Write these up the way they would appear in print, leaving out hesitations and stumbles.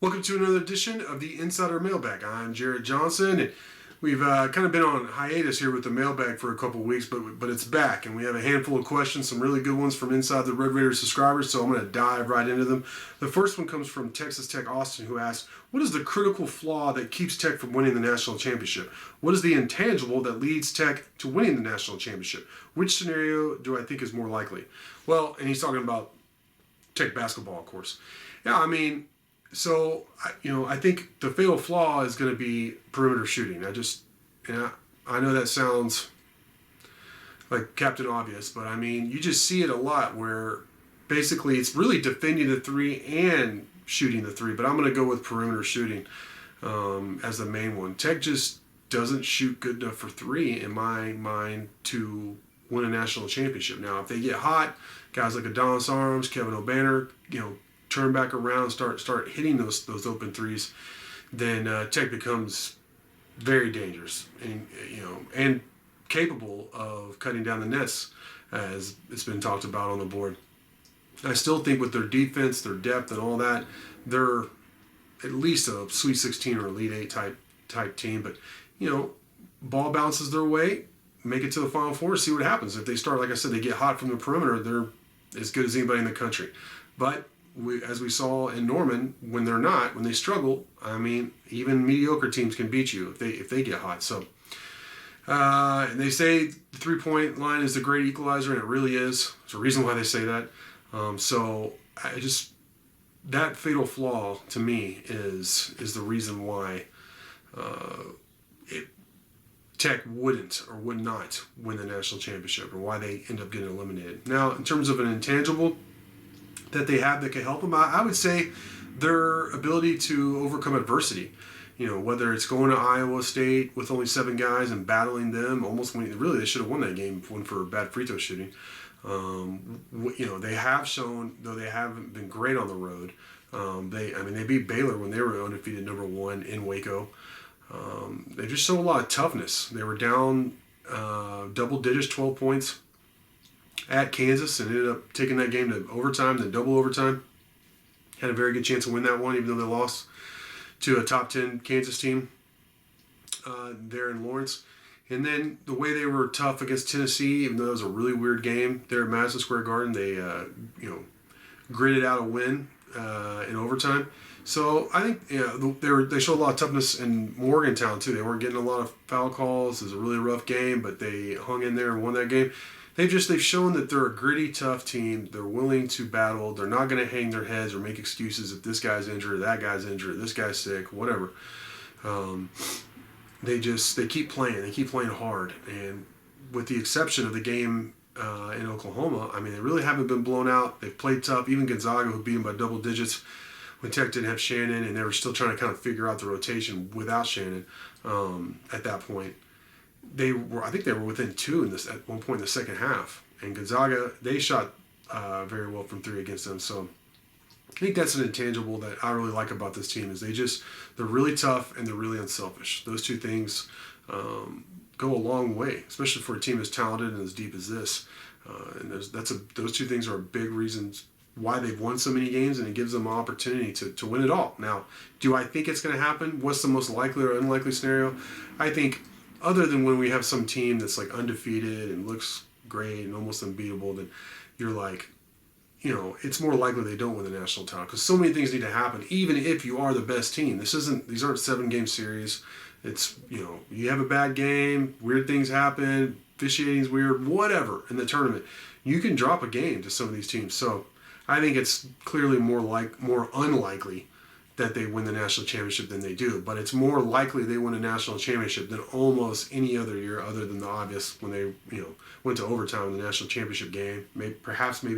Welcome to another edition of the Insider Mailbag. I'm Jared Johnson, and we've kind of been on hiatus here with the mailbag for a couple weeks, but it's back, and we have a handful of questions, some really good ones from inside the Red Raiders subscribers, so I'm going to dive right into them. The first one comes from Texas Tech Austin, who asks, what is the critical flaw that keeps Tech from winning the national championship? What is the intangible that leads Tech to winning the national championship? Which scenario do I think is more likely? Well, and he's talking about Tech basketball, of course. Yeah, I mean, so, I think the fatal flaw is going to be perimeter shooting. I know that sounds like Captain Obvious, but I mean, you just see it a lot where basically it's really defending the three and shooting the three, but I'm going to go with perimeter shooting as the main one. Tech just doesn't shoot good enough for three, in my mind, to win a national championship. Now, if they get hot, guys like Adonis Arms, Kevin O'Banner, turn back around, start hitting those open threes, then Tech becomes very dangerous and capable of cutting down the nets, as it's been talked about on the board. I still think with their defense, their depth, and all that, they're at least a Sweet 16 or Elite 8 type team. But ball bounces their way, make it to the Final Four, see what happens. If they start, like I said, they get hot from the perimeter, they're as good as anybody in the country. But as we saw in Norman, when they struggle, I mean, even mediocre teams can beat you if they get hot. So, and they say the three-point line is the great equalizer, and it really is. There's a reason why they say that. That fatal flaw to me is the reason why Tech wouldn't or would not win the national championship, or why they end up getting eliminated. Now, in terms of an intangible that they have that can help them, I would say their ability to overcome adversity. Whether it's going to Iowa State with only 7 guys and battling them, almost winning. Really, they should have won that game, one for bad free throw shooting. They have shown, though they haven't been great on the road. They beat Baylor when they were undefeated number 1 in Waco. They just showed a lot of toughness. They were down double digits, 12 points at Kansas, and ended up taking that game to overtime, then double overtime. Had a very good chance to win that one, even though they lost to a top 10 Kansas team there in Lawrence. And then the way they were tough against Tennessee, even though it was a really weird game there at Madison Square Garden, they gritted out a win in overtime. So I think they showed a lot of toughness in Morgantown too. They weren't getting a lot of foul calls. It was a really rough game, but they hung in there and won that game. They've shown that they're a gritty, tough team. They're willing to battle. They're not going to hang their heads or make excuses if this guy's injured, or that guy's injured, this guy's sick, whatever. They keep playing. They keep playing hard. And with the exception of the game in Oklahoma, I mean, they really haven't been blown out. They've played tough. Even Gonzaga, who beat them by double digits when Tech didn't have Shannon, and they were still trying to kind of figure out the rotation without Shannon at that point. I think they were within 2 at one point in the second half. And Gonzaga, they shot very well from 3 against them. So I think that's an intangible that I really like about this team, is they're really tough and they're really unselfish. Those two things go a long way, especially for a team as talented and as deep as this. Those two things are big reasons why they've won so many games, and it gives them an opportunity to win it all. Now, do I think it's going to happen? What's the most likely or unlikely scenario? I think, other than when we have some team that's like undefeated and looks great and almost unbeatable, then you're like, it's more likely they don't win the national title, because so many things need to happen, even if you are the best team. These aren't 7-game series. It's, you have a bad game, weird things happen, officiating's weird, whatever in the tournament. You can drop a game to some of these teams. So I think it's clearly more unlikely that they win the national championship than they do. But it's more likely they win a national championship than almost any other year, other than the obvious when they went to overtime in the national championship game. Maybe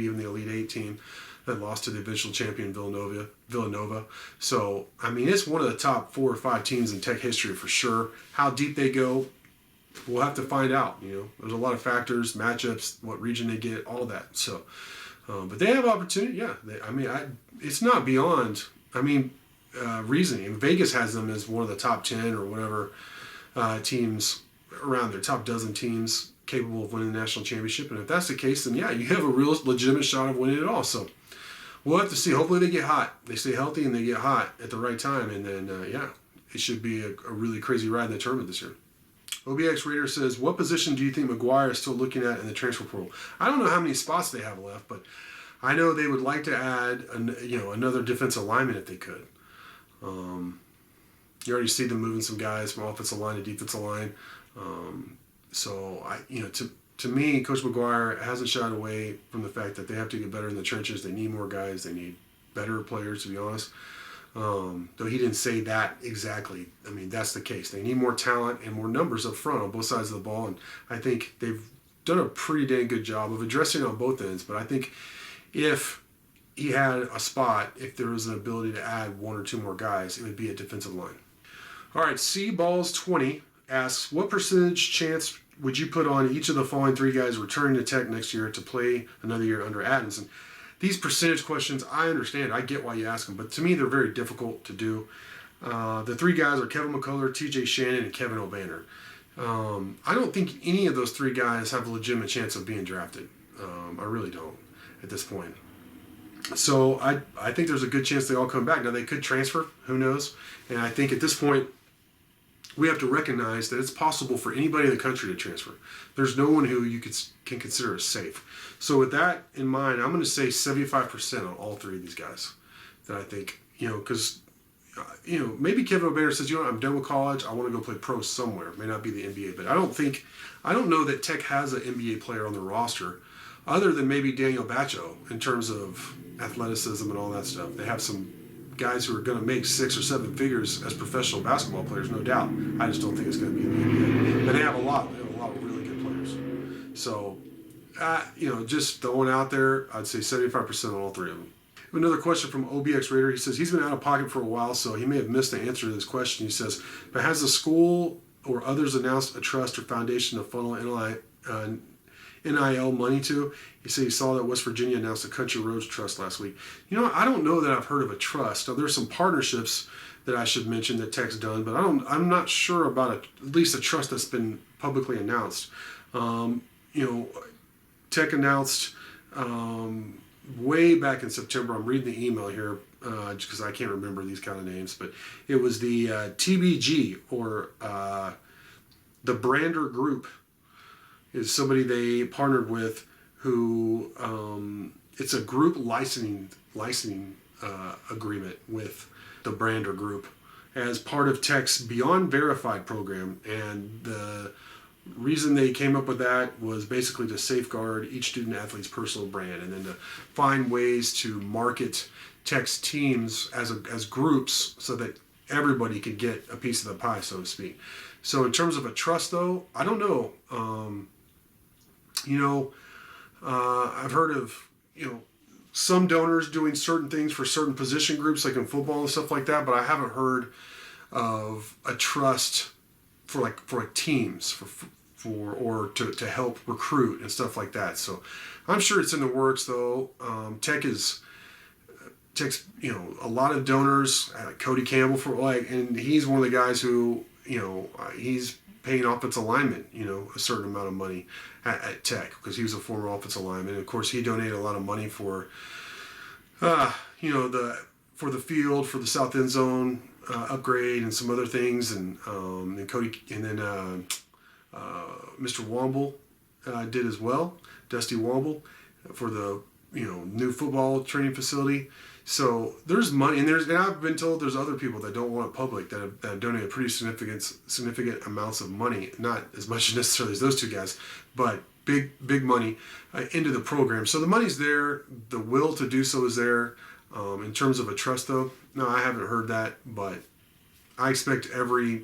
even the Elite 8 team that lost to the eventual champion Villanova. So, I mean, it's one of the top 4 or 5 teams in Tech history for sure. How deep they go, we'll have to find out. There's a lot of factors, matchups, what region they get, all that. So, but they have opportunity. Yeah, it's not beyond. Reasoning. Vegas has them as one of the top 10 or whatever teams around their top dozen teams capable of winning the national championship. And if that's the case, then yeah, you have a real legitimate shot of winning it all. So we'll have to see. Hopefully they get hot. They stay healthy and they get hot at the right time. And then, it should be a really crazy ride in the tournament this year. OBX Raider says, what position do you think McGuire is still looking at in the transfer portal? I don't know how many spots they have left, but I know they would like to add another defensive lineman if they could. You already see them moving some guys from offensive line to defensive line. To me, Coach McGuire hasn't shied away from the fact that they have to get better in the trenches. They need more guys. They need better players, to be honest. Though he didn't say that exactly. I mean, that's the case. They need more talent and more numbers up front on both sides of the ball. And I think they've done a pretty dang good job of addressing it on both ends. But I think if he had a spot, if there was an ability to add one or two more guys, it would be a defensive line. All right, C-Balls20 asks, what percentage chance would you put on each of the following three guys returning to Tech next year to play another year under Adams? And these percentage questions, I understand. I get why you ask them, but to me, they're very difficult to do. The three guys are Kevin McCullough, TJ Shannon, and Kevin O'Banner. I don't think any of those three guys have a legitimate chance of being drafted. I really don't at this point. So I think there's a good chance they all come back. Now, they could transfer. Who knows? And I think at this point, we have to recognize that it's possible for anybody in the country to transfer. There's no one who you can consider as safe. So with that in mind, I'm going to say 75% on all three of these guys. That I think, because, maybe Kevin O'Banner says, I'm done with college. I want to go play pro somewhere. It may not be the NBA, but I don't know that Tech has an NBA player on their roster other than maybe Daniel Bacho in terms of athleticism and all that stuff. They have some guys who are going to make 6 or 7 figures as professional basketball players, no doubt. I just don't think it's going to be in the NBA. And they have a lot of really good players. So, just throwing out there, I'd say 75% on all three of them. Another question from OBX Raider. He says he's been out of pocket for a while, so he may have missed the answer to this question. He says, but has the school or others announced a trust or foundation to funnel NIL money to? He said he saw that West Virginia announced a Country Roads Trust last week. I don't know that I've heard of a trust. Now, there's some partnerships that I should mention that Tech's done, but I'm not sure about at least a trust that's been publicly announced. Tech announced way back in September. I'm reading the email here because I can't remember these kind of names, but it was the TBG or the Brander Group is somebody they partnered with who it's a group licensing agreement with the Brander Group as part of Tech's Beyond Verified program. And the reason they came up with that was basically to safeguard each student athlete's personal brand and then to find ways to market Tech's teams as groups so that everybody could get a piece of the pie, so to speak. So in terms of a trust, though, I don't know. I've heard of, some donors doing certain things for certain position groups, like in football and stuff like that, but I haven't heard of a trust for teams or to help recruit and stuff like that. So I'm sure it's in the works, though. Tech's a lot of donors, Cody Campbell and he's one of the guys who, he's paying offensive linemen, a certain amount of money at Tech because he was a former offensive lineman. And of course, he donated a lot of money for, for the field, for the south end zone upgrade and some other things. And Cody, and then Mr. Womble did as well, Dusty Womble, for the new football training facility. So there's money, and I've been told there's other people that don't want it public that have donated pretty significant amounts of money, not as much necessarily as those two guys, but big money into the program. So the money's there, the will to do so is there. In terms of a trust, though, no, I haven't heard that, but I expect every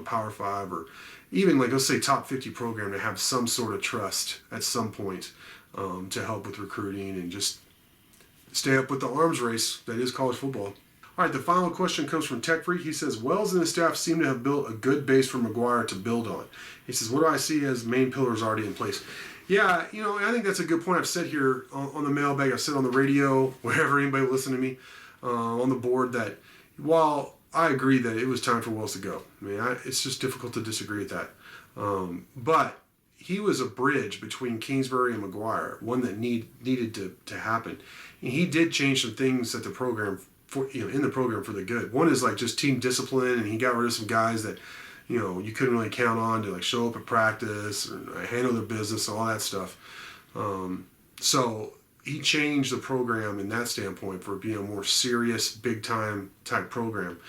Power 5 or even let's say top 50 program to have some sort of trust at some point to help with recruiting and just stay up with the arms race that is college football. All right, the final question comes from Tech Freak. He says, Wells and his staff seem to have built a good base for McGuire to build on. He says, what do I see as main pillars already in place? Yeah, I think that's a good point. I've said here on the mailbag, I've said on the radio, wherever anybody will listen to me, on the board, that while I agree that it was time for Wells to go, I mean, it's just difficult to disagree with that. But he was a bridge between Kingsbury and McGuire, one that needed to happen. And he did change some things at the program in the program for the good. One is like just team discipline, and he got rid of some guys that you couldn't really count on to like show up at practice or handle their business, all that stuff. So he changed the program in that standpoint for being a more serious, big time type program.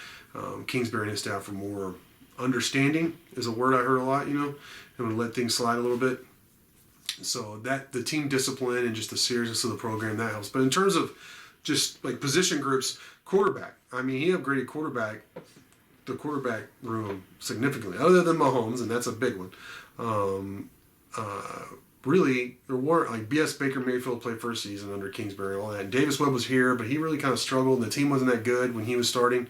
Kingsbury and his staff were more understanding, is a word I heard a lot, and would let things slide a little bit. So that the team discipline and just the seriousness of the program, that helps. But in terms of just like position groups, quarterback, I mean, he upgraded the quarterback room significantly, other than Mahomes, and that's a big one. Really, there weren't, like, B.S. Baker Mayfield played first season under Kingsbury and all that. And Davis Webb was here, but he really kind of struggled, and the team wasn't that good when he was starting,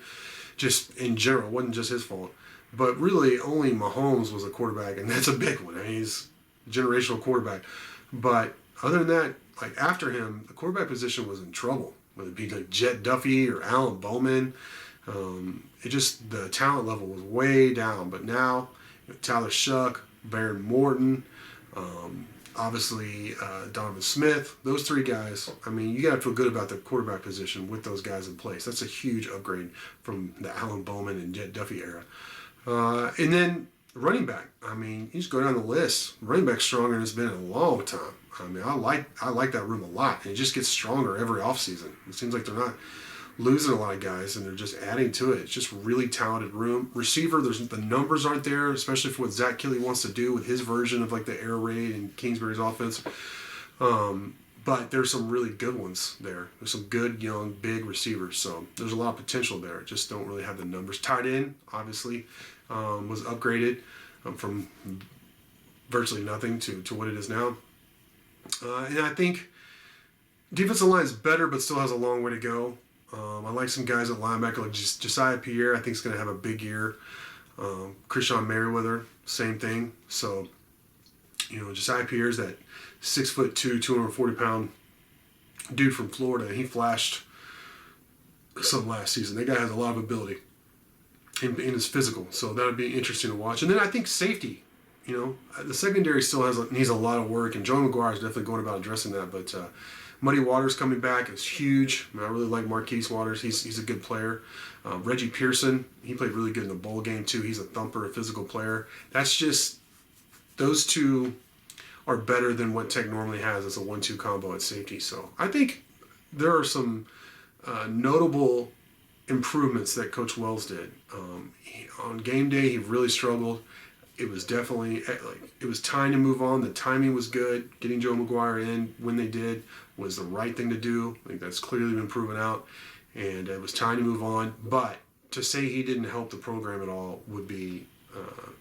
just in general. It wasn't just his fault. But really, only Mahomes was a quarterback, and that's a big one. I mean, he's a generational quarterback. But other than that, like, after him, the quarterback position was in trouble, whether it be like Jet Duffy or Alan Bowman. The talent level was way down. But now, Tyler Shuck, Baron Morton, obviously Donovan Smith, those three guys, I mean, you got to feel good about the quarterback position with those guys in place. That's a huge upgrade from the Alan Bowman and Jet Duffy era. And then running back, I mean, you just go down the list. Running back stronger than it's been in a long time. I mean, I like that room a lot, and it just gets stronger every offseason. It seems like they're not losing a lot of guys, and they're just adding to it. It's just really talented room. Receiver, the numbers aren't there, especially for what Zach Kelly wants to do with his version of like the air raid and Kingsbury's offense. But there's some really good ones there. There's some good, young, big receivers. So there's a lot of potential there. Just don't really have the numbers. Tight end, obviously, was upgraded from virtually nothing to what it is now. And I think defensive line is better, but still has a long way to go. I like some guys at linebacker, like Josiah Pierre, I think is going to have a big year. Krishan Merriweather, same thing. So, Josiah Pierre is that 6'2", 240-pound dude from Florida. He flashed some last season. That guy has a lot of ability in his physical, so that would be interesting to watch. And then I think safety. The secondary still needs a lot of work, and Joey McGuire is definitely going about addressing that. But Muddy Waters coming back is huge. I really like Marquise Waters. He's a good player. Reggie Pearson, he played really good in the bowl game too. He's a thumper, a physical player. That's just, those two are better than what Tech normally has as a 1-2 combo at safety. So I think there are some notable improvements that Coach Wells did. On game day, he really struggled. It was definitely, it was time to move on. The timing was good. Getting Joe McGuire in when they did was the right thing to do. I think that's clearly been proven out. And it was time to move on. But to say he didn't help the program at all would be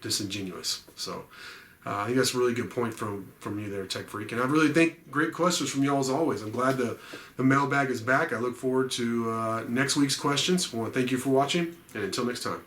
disingenuous. So I think that's a really good point from you there, Tech Freak. And I really think great questions from y'all as always. I'm glad the mailbag is back. I look forward to next week's questions. I want to thank you for watching. And until next time.